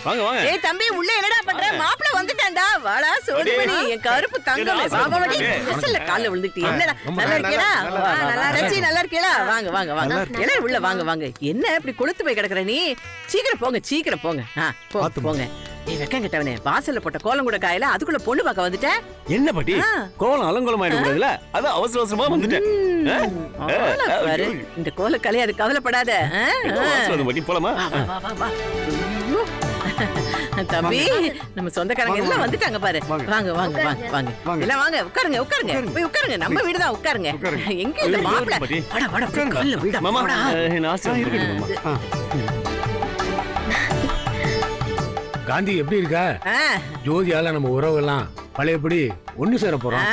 வாங்க வாங்க. ஏய் தம்பி உள்ள என்னடா பண்ற? மாப்பிள வந்துட்டான்டா. வாடா சோதிமணி என் கருப்பு தங்கமே. வாங்கடி. விசல்ல கால்ல விழுந்துட்டி. என்னடா நல்லா இருக்கீடா? நல்லா ரச்சி நல்லா இருக்கீடா? வாங்க வாங்க வாங்க. எல்லாரும் உள்ள வாங்க வாங்க. என்ன இப்படி கொளுத்து போய் கிடக்குற நீ? சீக்கிரம் போங்க சீக்கிரம் போங்க. போங்க. நீ வெக்கம் கிட்டவனே வாசல்ல போட்ட கோலம் கூட காயல அதுக்குள்ள பொண்ணு பார்க்க வந்துட்ட. என்ன பாட்டி கோலம் அலங்கோலம் ஆயிடும்ல, அது அவசர அவசரமா வந்துட்டேன். பாரு இந்த கோல கலை அது கவலைப்படாத. பாட்டி போலாமா? தம்பி நம்ம சொந்தக்காரங்க எல்லாம் வந்துட்டாங்க பாரு. வாங்க வாங்க வாங்க வாங்க எல்லாம் வாங்க உட்காருங்க உட்காருங்க போய் உட்காருங்க. நம்ம வீடுதான் உட்காருங்க. எங்க இந்த மாப்பிள? வாடா வாடா கல்ல வீடா மாமா. நாஸ்டா இருக்கட்டும் மாமா. காந்தி எப்படி இருக்கா? ஜோதியால நம்ம உறவுலாம் பழையபடி ஒண்ணு சேர போறோம்.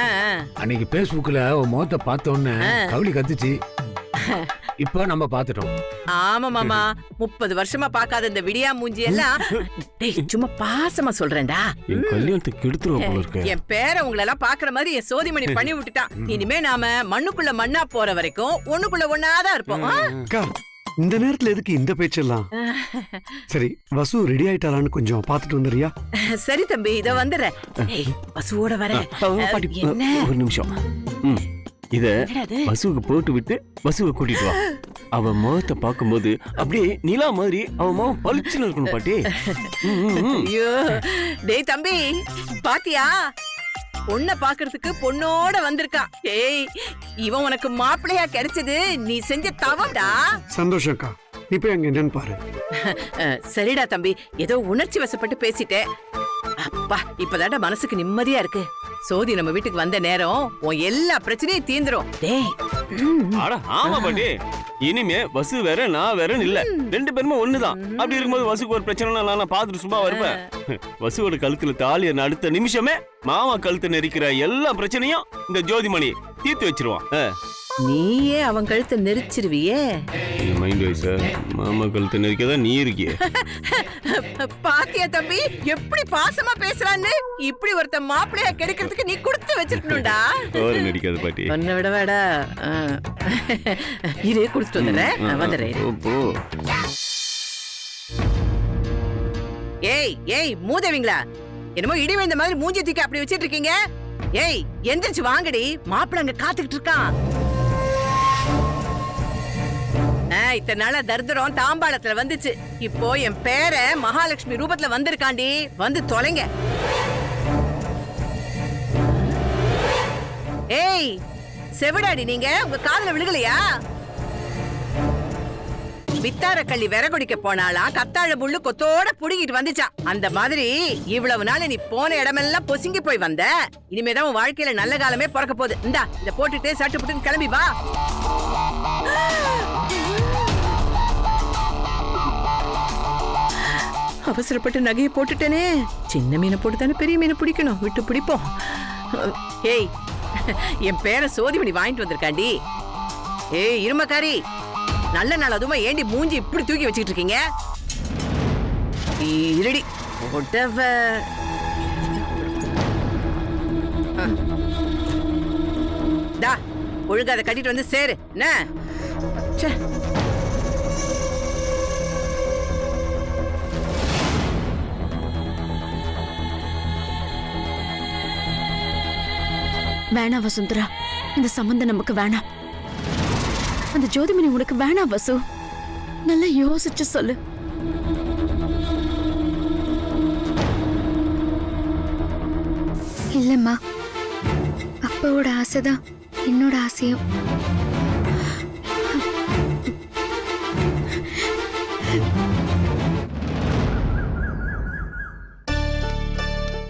அன்னைக்கு பேஸ்புக்ல உன் முகத்தை பார்த்த உடனே கவலி கத்துச்சு. இப்ப நம்ம பாத்துட்டோம். ஆமா மாமா 30 வருஷமா பாக்காத இந்த விடியா மூஞ்சி எல்லாம் சும்மா பாசமா சொல்றேன்டா. என் கல்யாணத்துக்கு எடுத்துருவோம் போல இருக்கு. என் பேரை உங்களை எல்லாம் பாக்குற மாதிரி என் சோதிமணி பண்ணி விட்டுட்டான். இனிமே நாம மண்ணுக்குள்ள மண்ணா போற வரைக்கும் ஒண்ணுக்குள்ள ஒண்ணாதான் இருப்போம். இந்த நேரத்துல எதுக்கு இந்த பேச்செல்லாம்? சரி வசு ரெடி ஆயிட்டாரான்னு கொஞ்சம் பாத்துட்டு வந்துறியா? சரி தம்பி இத வந்துடுறேன். வசுவோட வர. ஒரு நிமிஷம். இத வசுவுக்கு போட்டு விட்டு வசுவை கூட்டிட்டு வா. அவ முகத்தை பார்க்கும்போது அப்படியே நிலா மாதிரி அவ முகம் பளிச்சுன்னு இருக்கணும் பாட்டி. ஐயோ டேய் தம்பி பாத்தியா? பொண்ண பாக்குறதுக்கு பொண்ணோட வந்திருக்கான். ஏய் இவன் உனக்கு மாப்பிள்ளையா கிடைச்சது நீ செஞ்ச தவம்டா. சந்தோஷம்க்கா. நீ போய் அங்க என்னன்னு பாரு. சரிடா தம்பி ஏதோ உணர்ச்சி வசப்பட்டு பேசிட்டேன். அப்பா இப்பதான்டா மனசுக்கு நிம்மதியா இருக்கு. சோதி நம்ம வீட்டுக்கு வந்த நேரம் உன் எல்லா பிரச்சனையும் தீந்துரும். டேய் ஆமா பாட்டி. இனிமே வசு வேற நான் வேற இல்ல, ரெண்டு பேருமே ஒண்ணுதான். அப்படி இருக்கும்போது வசுக்கு ஒரு பிரச்சனை நான் பாத்துட்டு சும்மா வருவேன். வசுவோட கழுத்துல தாலி அடுத்த நிமிஷமே மாமா கழுத்து நெரிக்கிற எல்லா பிரச்சனையும் இந்த ஜோதிமணி தீர்த்து வச்சிருவான். நீயே அவன் கழுத்தை நெரிச்சிருவியே. மைண்ட் வைஸா மாமா கழுத்தை நெரிக்கதான் நீ இருக்கிய. பாத்தியா தம்பி எப்படி பாசமா பேசுறான்னு? இப்படி ஒருத்த மாப்பிள்ளையா கிடைக்கிறதுக்கு நீ கொடுத்து வச்சிருக்கணும்டா. ஓர நடிக்காத பாட்டி. ஒன்ன விடவாடா. இரு குடிச்சிட்டு வந்துடுறேன். வந்துடுறேன். ஏய் ஏய் மூதேவிங்களா, என்னமோ இடி விழுந்த மாதிரி மூஞ்சி தூக்கி அப்படி வச்சிட்டு இருக்கீங்க. ஏய் எந்திரிச்சு வாங்கடி, மாப்பிள்ளை அங்க காத்துக்கிட்டு இருக்கான். இத்தனை நாளா தர்தரம் தாம்பாளத்துல வந்துச்சு. இப்போ என் பேர மகாலட்சுமி ரூபத்துல வந்திருக்காண்டி. வந்து தொலைங்க. ஏய் செவிடாடி நீங்க, உங்க காதுல விழுகலையா? வித்தார கள்ளி விறகுடிக்க போனாலாம் கத்தாழ முள்ளு கொத்தோட புடுங்கிட்டு வந்துச்சான். அந்த மாதிரி இவ்வளவு நாள் நீ போன இடமெல்லாம் பொசுங்கி போய் வந்த. இனிமேதான் உன் வாழ்க்கையில நல்ல காலமே பிறக்க போகுது. இந்தா இத போட்டுட்டு சட்டு புட்டுன்னு கிளம்பி வா. அவசரப்பட்டு நகையை போட்டுட்டேனே. சின்ன மீனை போட்டுதானே பெரிய மீனை பிடிக்கணும். விட்டு பிடிப்போம். ஏய் என் பேரை சோதிமணி வாங்கிட்டு வந்திருக்காண்டி. ஏய் இருமக்காரி, நல்ல நாள் அதுமா ஏண்டி மூஞ்சி இப்படி தூக்கி வச்சுக்கிட்டு இருக்கீங்க? இருடி ஒழுங்கா அதை கட்டிட்டு வந்து சேரு. என்ன வேணா வசுந்தரா, இந்த சம்பந்தம் நமக்கு வேணாம். அந்த ஜோதிமணி உனக்கு வேணாம் வசு. நல்லா யோசிச்சு சொல்லு. இல்லம்மா, அப்பாவோட ஆசைதான் என்னோட ஆசையும்.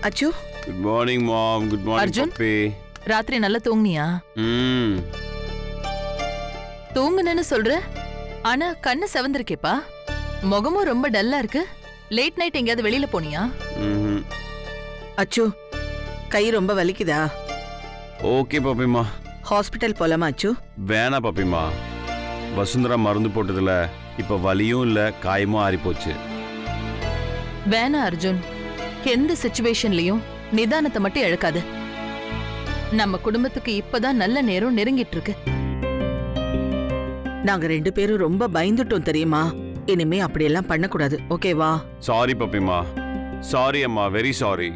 அச்சு good morning mom. Good morning puppy. ராத்திரி நல்லா தூங்குனியா? தூங்குனேன்னு சொல்ற, ஆனா கண்ணு செவந்திருக்கேப்பா. முகமும் ரொம்ப டல்லா இருக்கு. லேட் நைட் எங்கயாவது வெளியில போனியா? அச்சு கை ரொம்ப வலிக்குதா? ஓகே பாப்பிமா. ஹாஸ்பிட்டல் போலாமா அச்சு? வேணா பாப்பிமா. வசுந்தரா மருந்து போட்டதுல இப்ப வலியும் இல்ல, காயமும் ஆறி போச்சு. வேணா அர்ஜுன், எந்த சிச்சுவேஷன்லயும் நிதானத்தை மட்டும் இழக்காது. நம்ம குடும்பத்துக்கு இப்பதான் நல்ல நேரம் நெருங்கிட்டு இருக்கு. நாங்க ரெண்டு பேரும் ரொம்ப பயந்துட்டோம் தெரியுமா? இனிமே அப்படியெல்லாம் பண்ணக்கூடாது, ஓகேவா? சாரி பப்பிமா, சாரி அம்மா, வெரி சாரி.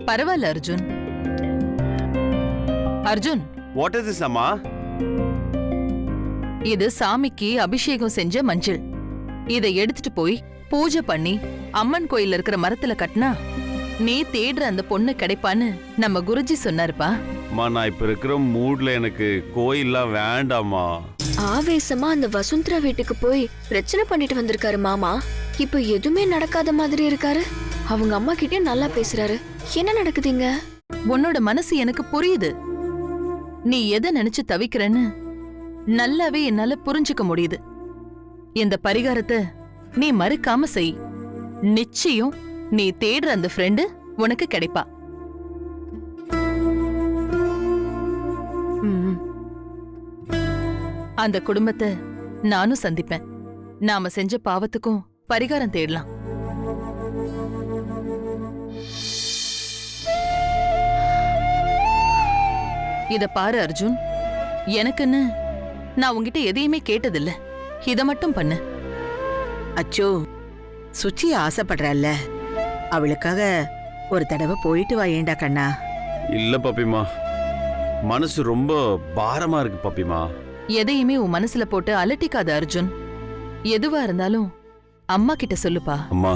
பரவாயில்ல Arjun. Arjun, what is this அம்மா? இது சாமிக்கு அபிஷேகம் செஞ்ச மஞ்சள். இதை எடுத்துட்டு போய் பூஜை பண்ணி அம்மன் கோயில்ல இருக்கிற மரத்துல கட்டினா நீ தேடுற அந்த பொண்ணு கிடைப்பான்னு நம்ம குருஜி சொன்னாருப்பா. அம்மா, நான் இப்ப இருக்கிற மூட்ல எனக்கு கோயில்லாம் வேண்டாமா. ஆவேசமா அந்த வசுந்தரா வீட்டுக்கு போய் பிரச்சனை பண்ணிட்டு வந்திருக்காரு மாமா. இப்ப எதுவுமே நடக்காத மாதிரி இருக்காரு. அவங்க அம்மா கிட்டே நல்லா பேசுறாரு. என்ன நடக்குதுங்க? உன்னோட மனசு எனக்கு புரியுது. நீ எதை நினைச்சு தவிக்கிறன்னு நல்லாவே என்னால புரிஞ்சுக்க முடியுது. இந்த பரிகாரத்தை நீ மறுக்காம செய். நிச்சயம் நீ தேடுற அந்த ஃப்ரெண்டு உனக்கு கிடைப்பா. அந்த குடும்பத்தை நானும் சந்திப்பேன். நாம செஞ்ச பாவத்துக்கும் பரிகாரம் தேடலாம். இத பாரு அர்ஜுன், எனக்குன்னு நான் உன்கிட்ட எதையுமே கேட்டதில்ல. இத மட்டும் பண்ணு. அச்சோ, சுச்சி ஆசைப்படுறல்ல, அவளுக்காக ஒரு தடவை போயிட்டு வா. ஏண்டா கண்ணா? இல்ல பப்பிமா, மனசு ரொம்ப பாரமா இருக்கு பப்பிமா. எதையுமே உன் மனசுல போட்டு அலட்டிக்காத அர்ஜுன். எதுவா இருந்தாலும் அம்மா கிட்ட சொல்லுப்பா. அம்மா,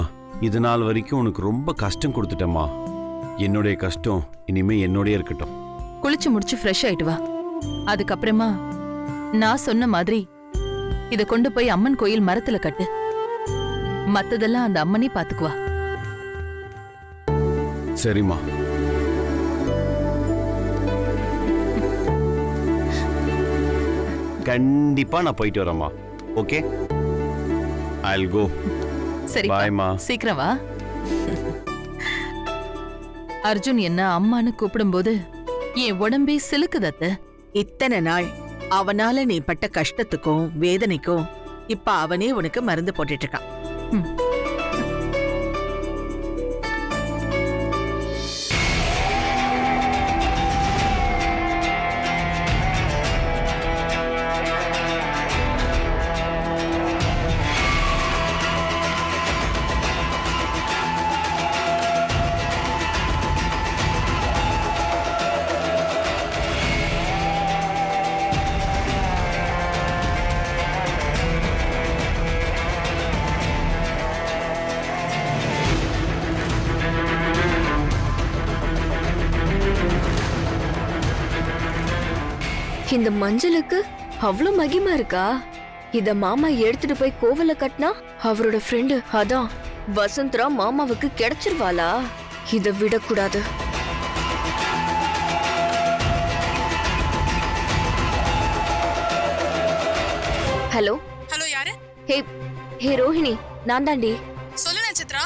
இது நாள் வரைக்கும் உனக்கு ரொம்ப கஷ்டம் கொடுத்துட்டேம்மா. என்னுடைய கஷ்டம் இனிமே என்னோடய இருக்கட்டும். குளிச்சு முடிச்சு ஃப்ரெஷ் ஆயிட்டு வா. அதுக்கப்புறமா நான் சொன்ன மாதிரி இத கொண்டு போய் அம்மன் கோயில் மரத்துல கட்டு. மத்ததெல்லாம் அந்த அம்மனே பாத்துக்குவா. சரிம்மா. கண்டிப்பா நான் போயிட்டு வரேம்மா. Okay, I'll go. சரி, Bye, மா. சீக்கிரம் வா. அர்ஜுன் என்ன அம்மான்னு கூப்பிடும்போது என் உடம்பே சிலுக்குது அத்தை. இத்தனை நாள் அவனால நீ பட்ட கஷ்டத்துக்கும் வேதனைக்கும் இப்ப அவனே உனக்கு மருந்து போட்டுட்டு இருக்கான். ம். இந்த மஞ்சளுக்கு அவ்வளவு மகிமை இருக்கா? இத மாமா எடுத்துட்டு போய் கோவில கட்டினா அவரோட ஃப்ரெண்டு அதான் வசுந்தரா மாமாவுக்கு கிடைச்சிருவாளா? இத விடக்கூடாது. ஹலோ ஹலோ, யாரு? ஹே ஹே ரோஹிணி, நான் தாண்டி. சொல்லு நட்சத்திரா.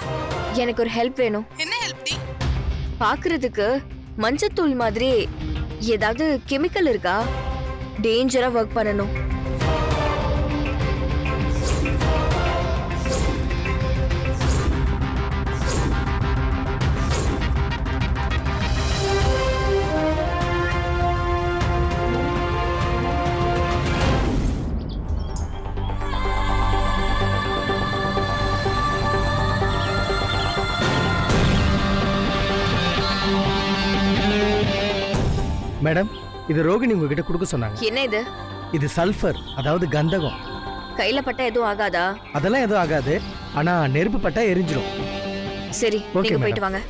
எனக்கு ஒரு ஹெல்ப் வேணும். என்ன ஹெல்ப் டி? பாக்குறதுக்கு மஞ்சத்தூள் மாதிரி ஏதாவது கெமிக்கல் இருக்கா? டேஞ்சரா ஒர்க் பண்ணணும். மேடம், இது ரோகிணி உங்ககிட்ட கொடுக்க சொன்னாங்க. என்ன இது? இது சல்ஃபர், அதாவது கந்தகம். கையில பட்டா எதுவும் ஆகாதா? அதெல்லாம் எதுவும் ஆகாது, ஆனா நெருப்பு பட்டா எரிஞ்சிடும். சரி, Okay, நீங்க போயிட்டு madam. வாங்க.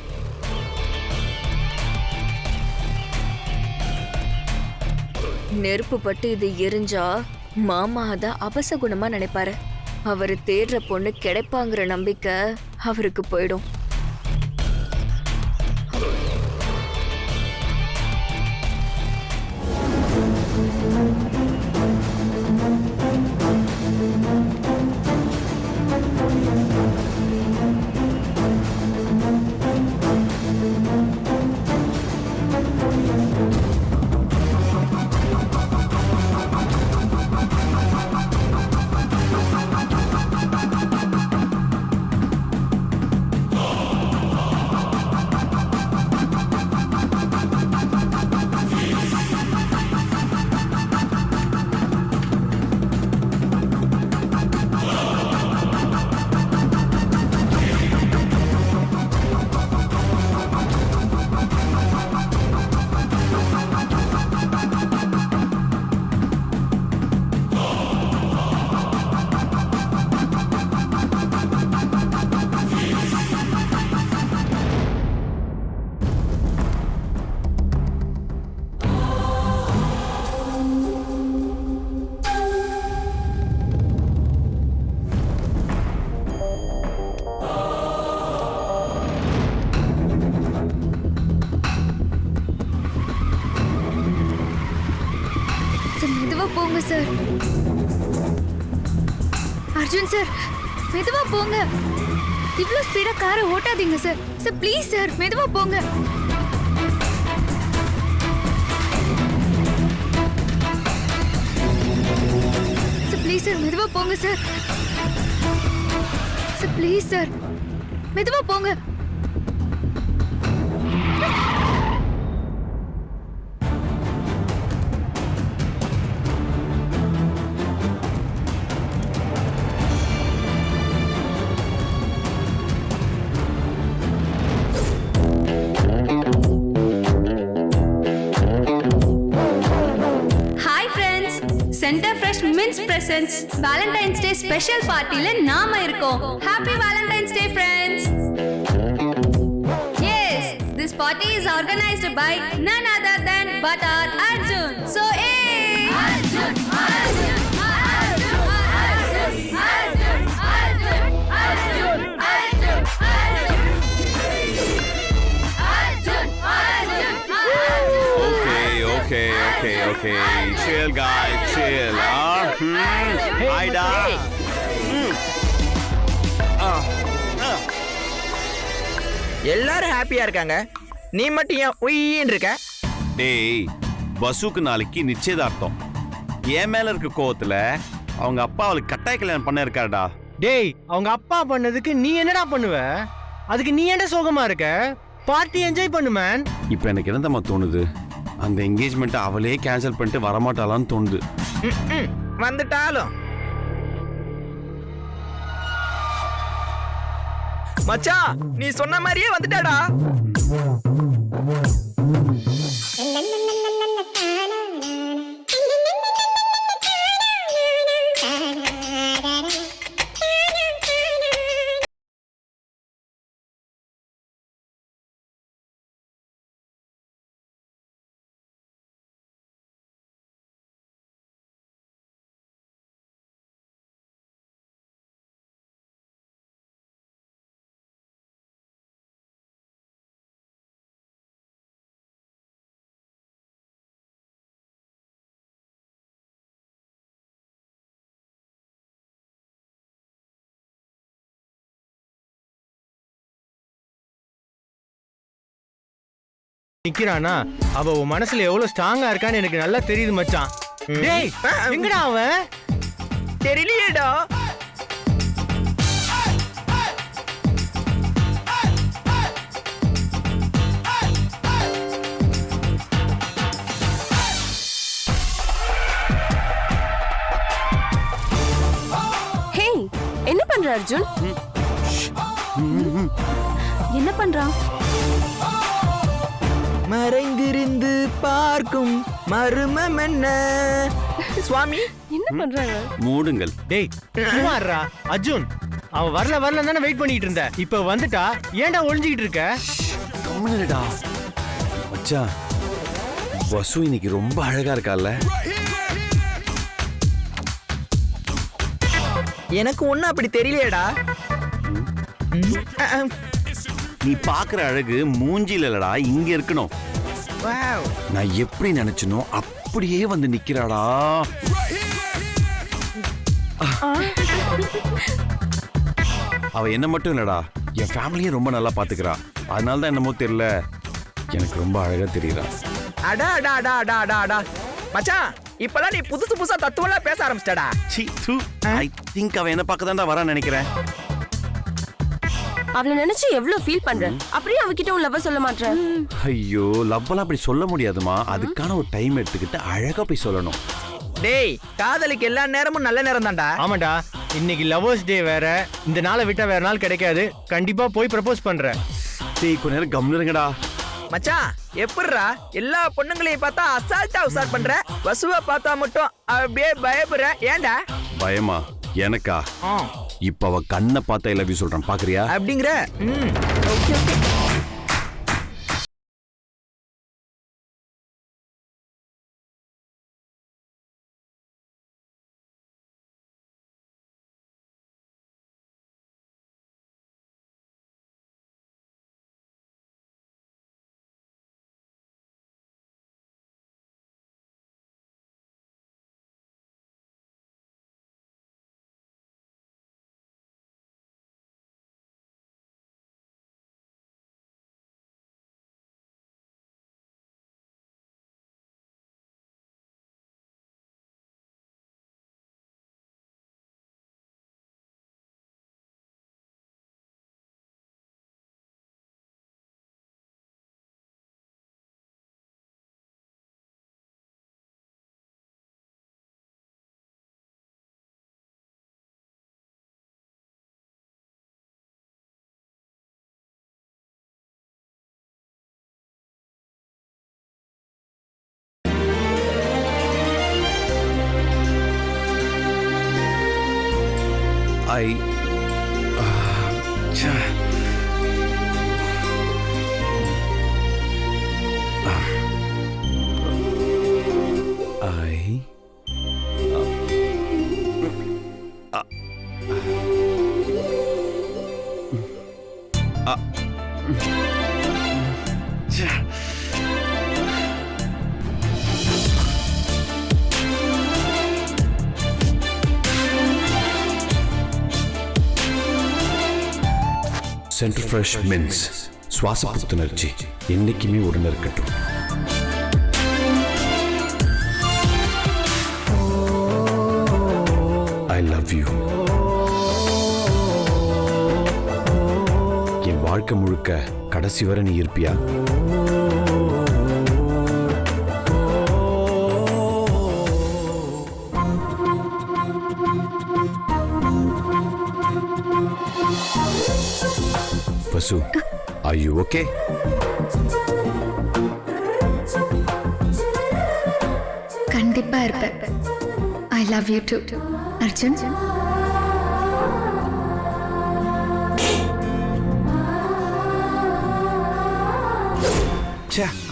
நெருப்பு பட்டு இது எரிஞ்சா மாமா அத அபசகுணமா நினைப்பாரு. அவரு தேடுற பொண்ணு கிடைப்பாங்கிற நம்பிக்கை அவருக்கு போயிடும். சார். அர்ஜுன் சார், மெதுவா போங்க. இவ்ளோ ஸ்பீடா காரை ஓட்டாதீங்க சார். சார் ப்ளீஸ் சார், மெதுவா போங்க. சார் ப்ளீஸ் சார், மெதுவா போங்க சார். சார் ப்ளீஸ் சார், மெதுவா போங்க. Hi friends, Center Fresh mints presents Valentine's day special பார்ட்டில நாம இருக்கோம். Happy Valentine's day friends. Yes, this party is organised by none other than but our Arjun. So Arjun, Arjun, Arjun, Arjun, Arjun, Arjun, Arjun, Arjun, Arjun, Arjun, Okay. Chill, guys, chill. Aida. எல்லாரும் ஹாப்பியா இருக்காங்க, நீ மட்டும் ஏன் உயின்னு இருக்க? டேய், வசுக்கு நாளைக்கு நிச்சயதார்த்தம். என் மேல இருக்க கோவத்துல அவங்க அப்பா அவளுக்கு கட்டாய கல்யாணம் பண்ண இருக்காடா. டேய், அவங்க அப்பா பண்ணதுக்கு நீ என்னடா பண்ணுவ? அதுக்கு நீ ஏன்டா சோகமா இருக்க? பார்ட்டி என்ஜாய் பண்ணு மேன். இப்போ எனக்கு என்னதம்மா தோணுது, அந்த என்கேஜ்மெண்ட்டை அவளே கேன்சல் பண்ணிட்டு வரமாட்டாளான்னு தோணுது. வந்துட்டாலும் மச்சான், நீ சொன்ன மாதிரியே வந்துட்டாடா. நிக்கிறானா, அவ உன் மனசுல எவ்வளவு ஸ்ட்ராங்கா இருக்கான்னு எனக்கு நல்லா தெரியுது மச்சான். டேய், எங்கடா அவன்? தெரியலையேடா. ஹே, என்ன பண்ற அர்ஜுன்? என்ன பண்றான்? மறைந்திருந்து பார்க்கும் மர்மம் என்ன? சுவாமி, என்ன பண்றாங்க? மூடுங்கள். டேய், சும்மாறா அர்ஜுன். அவன் வரல தானே வெயிட் பண்ணிட்டு இருந்த. இப்ப வந்துட்டா, ஏன்டா ஒளிஞ்சிக்கிட்டு இருக்க? கம்முனுடா மச்சான். வசு இன்னைக்கு ரொம்ப அழகா இருக்கால. எனக்கு ஒன்னும் அப்படி தெரியலையேடா. நீ பாக்குற அழகு மூஞ்சில இல்லடா, இங்க இருக்கணும். நான் எப்படி நினைச்சனோ அப்படியே வந்து நிக்கிறாடா. அவ என்ன மட்டும் இல்லடா, என் ஃபேமிலியை ரொம்ப நல்லா பாத்துக்கிறா. அதனால தான் என்னமோ தெரியல, எனக்கு ரொம்ப அழகா தெரியுறா. அடா அடா அடா அடா அடா அடா மச்சான், இப்பலாம் நீ புதுசா தத்துவம்லாம் பேச ஆரம்பிச்சிட்டடா. ஐ திங்க் அவ என்ன பார்க்க தான்டா வரான்னு நினைக்கிறேன். அவளை நினைச்சு எவ்வளவு ஃபீல் பண்ற? அப்படியே அவகிட்ட உன் லவ் சொல்ல மாட்டற? ஐயோ, லவ்வெல்லாம் அப்படி சொல்ல முடியாதுமா. அதுக்கான ஒரு டைம் எடுத்துக்கிட்டு அழகா போய் சொல்லணும். டேய், காதலுக்கு எல்லா நேரமும் நல்ல நேரம் தான்டா. ஆமாடா, இன்னைக்கு லவர்ஸ் டே வேற. இந்த நாளை விட்டா வேற நாள் கிடைக்காது. கண்டிப்பா போய் ப்ரப்போஸ் பண்றேன். டேய், கொஞ்ச நேரம் கம்முனுங்கடா. மச்சான், எப்படிரா எல்லா பொண்ணுங்களையும் பார்த்தா அசால்ட்டா உசார் பண்ற, வசுவை பார்த்தா மட்டும் அப்படியே பயப்படுற? ஏன்டா? பயமா எனக்கா? இப்ப அவ கண்ணை பார்த்தா ஐ லவ் யூ சொல்றான், பாக்குறியா? அப்படிங்கிற. Okay okay. Center Fresh mints சுவாச புத்துணர்ச்சி என்னைக்குமே உடனே இருக்கட்டும். I love you. என் வாழ்க்கை முழுக்க கடைசி வரை நீ இருப்பியா? Vasu, are you okay? கண்டிப்பா இருப்பேன். I love you to Arjun.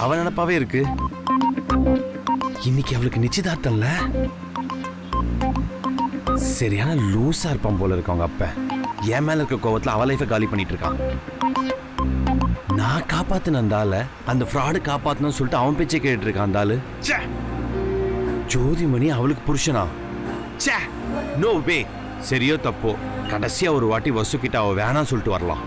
அவன் நினப்பாவே இருக்கு. இன்னைக்கு அவளுக்கு நிச்சயதார்த்தம்ல. சரியான லூசா இருப்பான் போல இருக்கு அவங்க அப்ப. என் மேல இருக்க கோவத்துல அவ லைஃபை காலி பண்ணிட்டு இருக்கான். நான் காப்பாத்தின அந்த ஆளை அந்த ஃப்ராடு காப்பாத்தணும்னு சொல்லிட்டு அவன் பேச்சை கேட்டு இருக்கான் அந்த ஆளு. ஜோதிமணி அவளுக்கு புருஷனா? No way. சரியோ தப்போ கடைசியா ஒரு வாட்டி வசு கிட்ட அவ வேணாம் சொல்லிட்டு வரலாம்.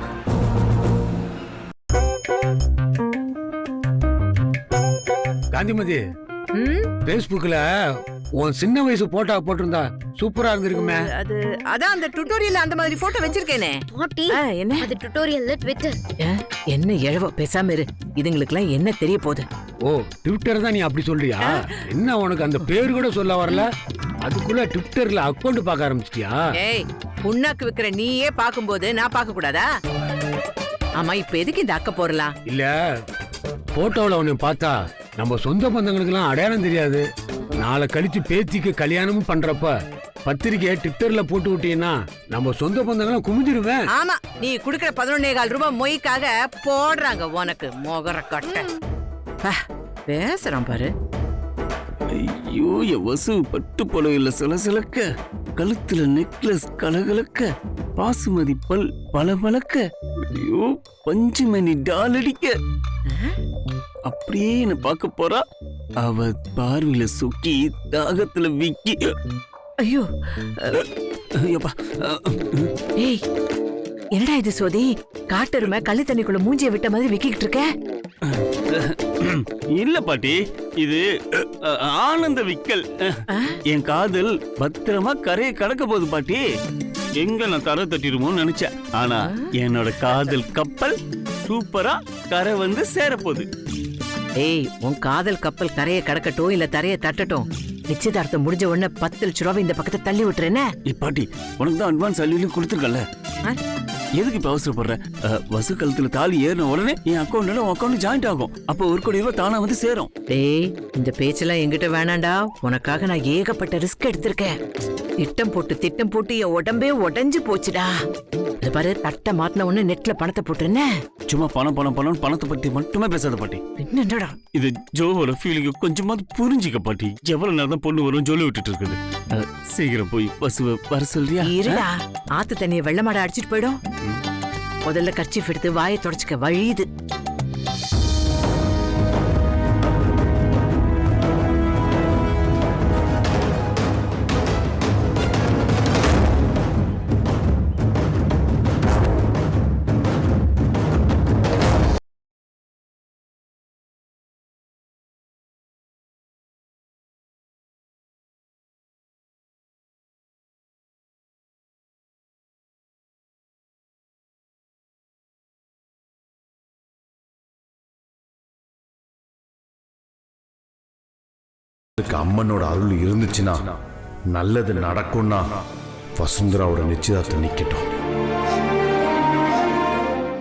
காந்திமதி, பேஸ்புக்ல உன் சின்ன வயசு போட்டோ போட்டிருந்தா சூப்பரா இருந்திருக்குமே. அதான் அந்த டுட்டோரியல்ல அந்த மாதிரி போட்டோ வச்சிருக்கேனே. என்ன அது டுட்டோரியல்ல ட்விட்டர். என்ன எழவோ பேசாம இரு. இதுங்களுக்குலாம் என்ன தெரிய போகுது? ஓ, ட்விட்டர் தான் நீ அப்படி சொல்றியா? என்ன உனக்கு அந்த பேர் கூட சொல்ல வரல? அதுக்குள்ள ட்விட்டர்ல அக்கவுண்ட் பார்க்க ஆரம்பிச்சிட்டியா? ஏய், புண்ணாக்கு விக்கிற நீயே பாக்கும்போது நான் பார்க்க கூடாதா? ஆமா, இப்ப எதுக்கு இந்த அக்க போறலாம்? இல்ல, போட்டோல உன்னை பார்த்தா நம்ம சொந்த பந்தங்களுக்கெல்லாம் அடையாளம் தெரியாது. நாளை கழிச்சு பேத்திக்கு கல்யாணமும் பண்றப்ப பத்திரிக்கையை ட்விட்டர்ல போட்டு விட்டீங்கன்னா நம்ம சொந்த பந்தங்களும் குமிஞ்சிருவேன். ஆமா, நீ குடுக்கிற 11,4 ரூபாய் மொய்க்காக போடுறாங்க உனக்கு மொகர கட்ட. பேசுறான் பாரு. ஐயோ, என் வசு பட்டு புடவையில சிலசிலக்க, கழுத்துல நெக்லஸ் கலகலக்க, பாசுமதி பல் பளபளக்க, ஐயோ பஞ்சுமணி டால் அடிக்க, அப்படியே என்ன பார்க்க போறா. அவ பார்வையில சுக்கி தாகத்துல விக்கி. ஐயோ, ஐயோப்பா. ஏய், என்னடா இது சோதி? காட்டெருமை கள்ளு தண்ணிக்குள்ள மூஞ்சிய விட்ட மாதிரி விக்கிட்டு இருக்க. இல்ல பாட்டி, இது ஆனந்த விக்கல். என் காதல் பத்திரமா கரையை கடக்க போகுது பாட்டி. எங்க நான் தர தட்டிடுமோன்னு நினைச்சேன். ஆனா என்னோட காதல் கப்பல் சூப்பரா கரை வந்து சேர போகுது. ஏய், உன் காதல் கப்பல் கரையை கடக்கட்டும் இல்ல தரையை தட்டட்டும், நிச்சயதார்த்தம் முடிஞ்ச உடனே 10 லட்ச ரூபாய் இந்த பக்கத்தை தள்ளி விட்டுறேன்னு. பாட்டி, உனக்கு தான் அட்வான்ஸ் அள்ளியும் கொடுத்துருக்கல. எதுக்கு இப்ப அவசரப்படுற? வசு கழுத்துல தாலி ஏறின உடனே என் அக்கௌண்ட்ல உன் அக்கௌண்ட் ஜாயிண்ட் ஆகும். அப்போ 1 கோடி ரூபாய் தானா வந்து சேரும். டேய், இந்த பேச்செல்லாம் என்கிட்ட வேணாண்டா. உனக்காக நான் ஏகப்பட்ட ரிஸ்க் எடுத்திருக்கேன். திட்டம் போட்டு என் உடம்பே உடைஞ்சு போச்சுடா. இத பாரு, தட்டை மாத்தின உடனே நெட்ல பணத்தை போட்டுருன்னு. சும்மா பணம் பணத்தை பத்தி மட்டுமே பேசாத பாட்டி. என்னடா இது? ஜோவோட ஃபீலிங்க கொஞ்சமாவது புரிஞ்சுக்க பாட்டி. எவ்வளவு நேரம் பொண்ணு வரும் சொல்லி விட்டுட்டு இருக்குது. சீக்கிரம் போய் பசுவை வர சொல்றியா? இருடா, ஆத்து தண்ணியை வெள்ளமாட அடிச்சிட்டு போயிடும். முதல்ல கர்ச்சீஃப் எடுத்து வாயை தொடச்சுக்க வழியுது. அம்மனோட அருள் இருந்துச்சுன்னா நல்லது நடக்கும்னா வசுந்தராவோட நிச்சயதார்த்தம் நிக்கட்டும்.